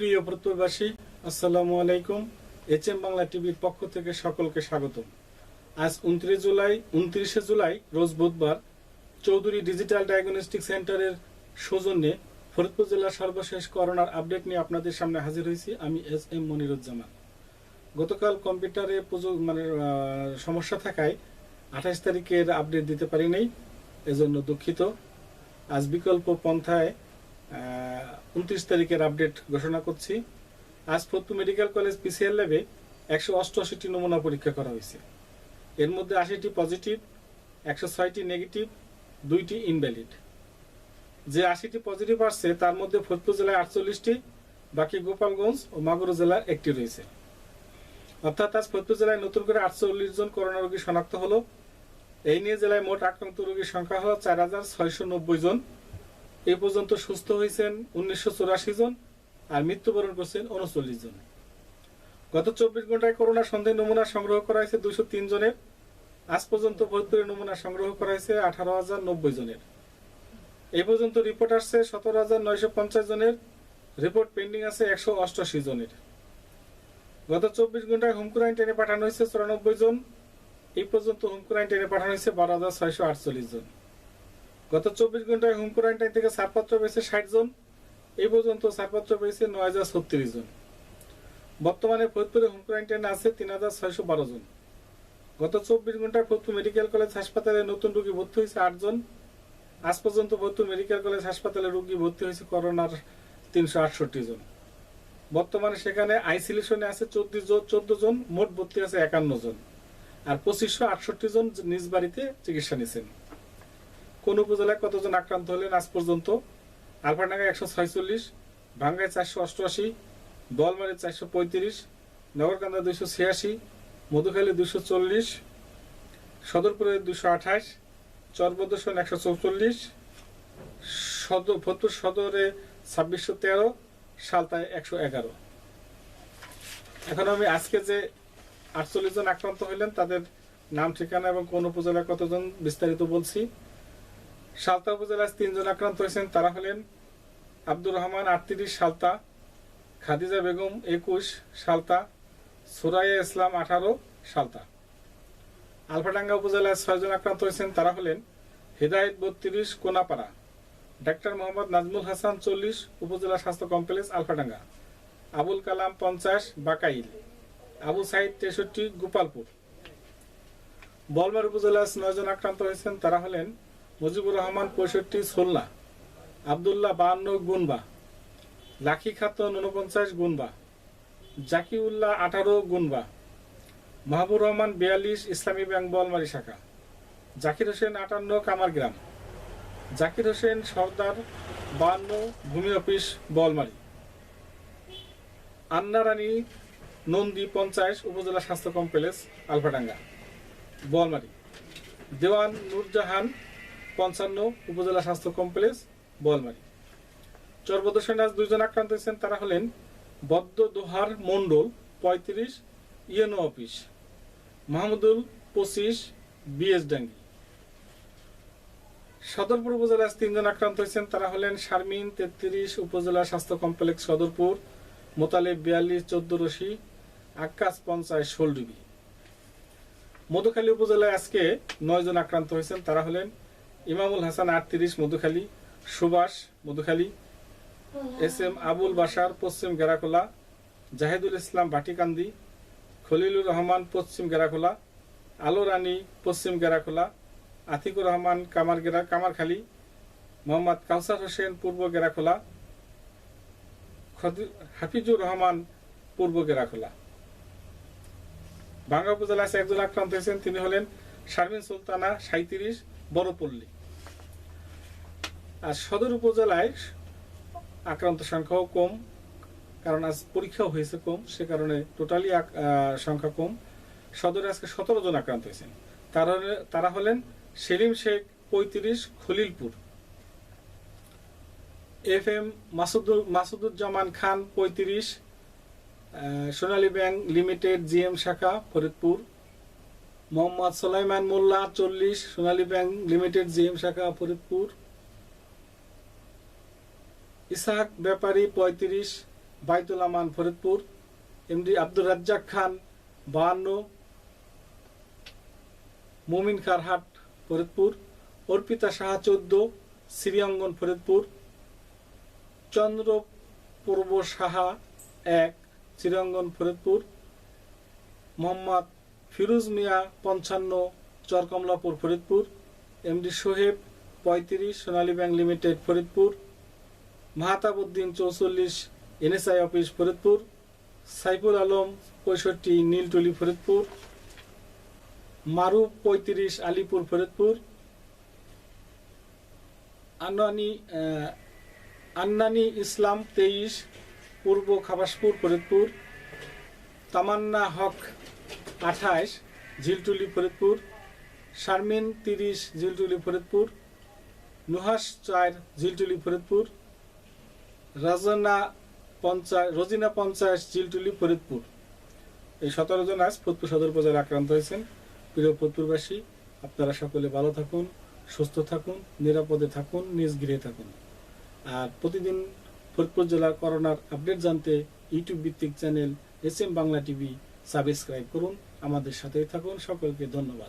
প্রিয় প্রত্যয়বাসী, আসসালামু আলাইকুম। এইচএম বাংলা টিভির পক্ষ থেকে সকলকে স্বাগতম। আজ 29শে জুলাই রোজ বুধবার চৌধুরী ডিজিটাল ডায়াগনস্টিক সেন্টারের সৌজন্যে ফরিদপুর জেলার সর্বশেষ করোনার আপডেট নিয়ে আপনাদের সামনে হাজির হয়েছি। আমি এস.এম. মনিরুজ্জামান। গতকাল কম্পিউটারে সমস্যা থাকায় 28 তারিখের আপডেট দিতে পারি নাই, এজন্য দুঃখিত। আজ বিকল্প পন্থায় 29 তারিখের আপডেট ঘোষণা করছি। আজ ফরিদপুর মেডিকেল কলেজ পিসিআর ল্যাবে 188টি নমুনা পরীক্ষা করা হয়েছে। এর মধ্যে 80টি পজিটিভ, 106টি নেগেটিভ, 2টি ইনভ্যালিড। যে 80টি পজিটিভ আসছে তার মধ্যে ফরিদপুর জেলায় 48টি, বাকি গোপালগঞ্জ ও মাগুরা জেলার একটি রয়েছে। অর্থাৎ আজ ফরিদপুর জেলায় নতুন করে 48 জন করোনা রোগী শনাক্ত হলো। এই নিয়ে জেলায় মোট আক্রান্ত রোগীর সংখ্যা হলো 4690 জন। এই পর্যন্ত সুস্থ হয়েছেন 1984 জন আর মৃত্যুবরণ করছেন 39 জন। গত 24 ঘন্টায় করোনা সন্দেহ নমুনা সংগ্রহ করা হয়েছে 203 জনের। আজ পর্যন্ত ফরিদপুরে নমুনা সংগ্রহ করা হয়েছে 18,090 জনের। এই পর্যন্ত রিপোর্ট আসছে 17,950 জনের। রিপোর্ট পেন্ডিং আছে 188 জনের। গত 24 ঘন্টায় হোম কোয়ারেন্টাইনে পাঠানো হয়েছে 94 জন। এই পর্যন্ত হোম কোয়ারেন্টাইনে পাঠানো হয়েছে 12,648 জন। গত 24 ঘন্টায় হোম কোয়ারেন্টাইন থেকে ছাড়পত্র পেয়েছে 60 জন। এই পর্যন্ত ছাড়পত্র পেয়েছে 9,036 জন। বর্তমানে ফরিদপুরে হোম কোয়ারেন্টাইনে আছে 3,612 জন। গত 24 ঘন্টায় ফরিদপুর মেডিকেল কলেজ হাসপাতালে নতুন রোগী ভর্তি হয়েছে 8 জন। আজ পর্যন্ত ফরিদপুর মেডিকেল কলেজ হাসপাতালে রোগী ভর্তি হয়েছে করোনার 368 জন। বর্তমানে সেখানে আইসোলেশনে আছে 14 জন, মোট ভর্তি আছে 51 জন। আর 2568 জন নিজ বাড়িতে চিকিৎসা নিচ্ছেন। কোন উপজেলায় কতজন আক্রান্ত হলেন আজ পর্যন্ত? আলফাডাঙ্গায় 146, ভাঙ্গায় 488, বোয়ালমারী 435, নগরকান্দা 286, মধুখালী 240, সদরপুরে 228, চরবদর্শন 144, ফরিদপুর সদরে 2613, সালতায় 111। এখন আমি আজকে যে 48 জন আক্রান্ত হইলেন তাদের নাম, ঠিকানা এবং কোন উপজেলায় কতজন বিস্তারিত বলছি। সালতা উপজেলায় 3 জন আক্রান্ত হয়েছেন। তারা হলেন আব্দুর রহমান 38, সালতা; খাদিজা বেগম 21, সালতা; সুরাইয়া ইসলাম 18, সালতা। আলফাডাঙ্গা উপজেলায় 6 জন আক্রান্ত হয়েছেন। তারা হলেন হেদায়েত 32, কোনাপাড়া; ডাক্তার মোহাম্মদ নাজমুল হাসান 40, উপজেলা স্বাস্থ্য কমপ্লেক্স আলফাডাঙ্গা; আবুল কালাম 50, বাকাইল; আবু সাইদ 63, গোপালপুর। বোয়ালমারী উপজেলায় 9 জন আক্রান্ত হয়েছেন। তারা হলেন মুজিবুর রহমান 65, সোল্লা; আবদুল্লাহ 52, গুনবা; লাখি খাতুন 49, গুনবা; জাকিউল্লাহ 18, গুনবা; মাহবুর রহমান 42, ইসলামী ব্যাংক বোয়ালমারী শাখা; জাকির হোসেন 58, কামারগ্রাম; জাকির হোসেন সর্দার 52, ভূমি অফিস বোয়ালমারী; আন্না রানী নন্দী 50, উপজেলা স্বাস্থ্য কমপ্লেক্স আলফাডাঙ্গা বোয়ালমারী; দেওয়ান নুরজাহান 55, উপজেলা স্বাস্থ্য কমপ্লেক্স বোয়ালমারী। চরবদর্শনে আজ 2 জন আক্রান্ত হয়েছেন। তারা হলেন বদ্দ দোহার Mondal 35, ENO office; Mahmudul 25, BS Dangi. Sadarpur উপজেলায় 3 জন আক্রান্ত হয়েছেন। তারা হলেন শারমিন 33, উপজেলা স্বাস্থ্য কমপ্লেক্স সদরপুর; মোতালেব 42, 14 রশি; আক্কাস 50, শোলডুবি। মধুখালী উপজেলায় আজকে 9 জন আক্রান্ত হয়েছেন। তারা হলেন ইমামুল হাসান 38, মধুখালী; সুভাষ, মধুখালী; এস.এম. আবুল বাশার, পশ্চিম গেরাখোলা; জাহিদুল ইসলাম, বাটিকান্দি; খলিলুর রহমান, পশ্চিম গেরাখোলা; আলো রানী, পশ্চিম গেরাখোলা; আতিকুর রহমান, কামারখালী; মোহাম্মদ কাউসার হোসেন, পূর্ব গেরাখোলা; হাফিজুর রহমান, পূর্ব গেরাখোলা। ভাঙ্গা উপজেলায় 1 জন আক্রান্ত হয়েছেন। তিনি হলেন শারমিন সুলতানা 37, বড়পল্লী। আর সদর উপজেলায় আক্রান্ত সংখ্যাও কম, কারণ আজ পরীক্ষাও হয়েছে কম, সে কারণে টোটালি সংখ্যা কম। সদরে আজকে 17 জন আক্রান্ত হয়েছেন। তারা হলেন Selim Sheikh 35, Khalilpur; F M. Masuduzzaman Khan 35, Sonali bank limited GM শাখা Faridpur; Mohammad Sulaiman Molla 40, Sonali bank limited GM শাখা Faridpur; Ishaq Bepari 35, Baitul Aman Faridpur, MD Abdur Razzak Khan 52, Mumin Kharhat Faridpur, Arpita Saha 14, Sriangan Faridpur, Chandrapurba Saha 1, Sriangan Faridpur, Mohammad Firoz Mia 55, Charkamalapur Faridpur, MD Soheb 35, Sonali bank limited Faridpur, Mahtabuddin 44, NSI office Faridpur, Saiful Alam 65, নীলটুলি Faridpur, মারুফ 35, আলিপুর ফরিদপুর, আন্নানি ইসলাম 23, পূর্ব খাবাসপুর ফরিদপুর, তামান্না হক 28, ঝিলটুলি ফরিদপুর, শারমিন 30, ঝিলটুলি ফরিদপুর, নুহাস 4, ঝিলটুলি ফরিদপুর, রজিনা 50, ঝিলটুলি ফরিদপুর। এই 17 জন আজ ফরিদপুর সদর উপজেলায় আক্রান্ত হয়েছেন। প্রিয় ফরিদপুরবাসী, আপনারা সকলে ভালো থাকুন, সুস্থ থাকুন, নিরাপদে থাকুন, নিজ গৃহে থাকুন। আর প্রতিদিন ফরিদপুর জেলার করোনার আপডেট জানতে ইউটিউব ভিত্তিক channel SM Bangla TV subscribe করুন, আমাদের সাথেই থাকুন। সকলকে ধন্যবাদ।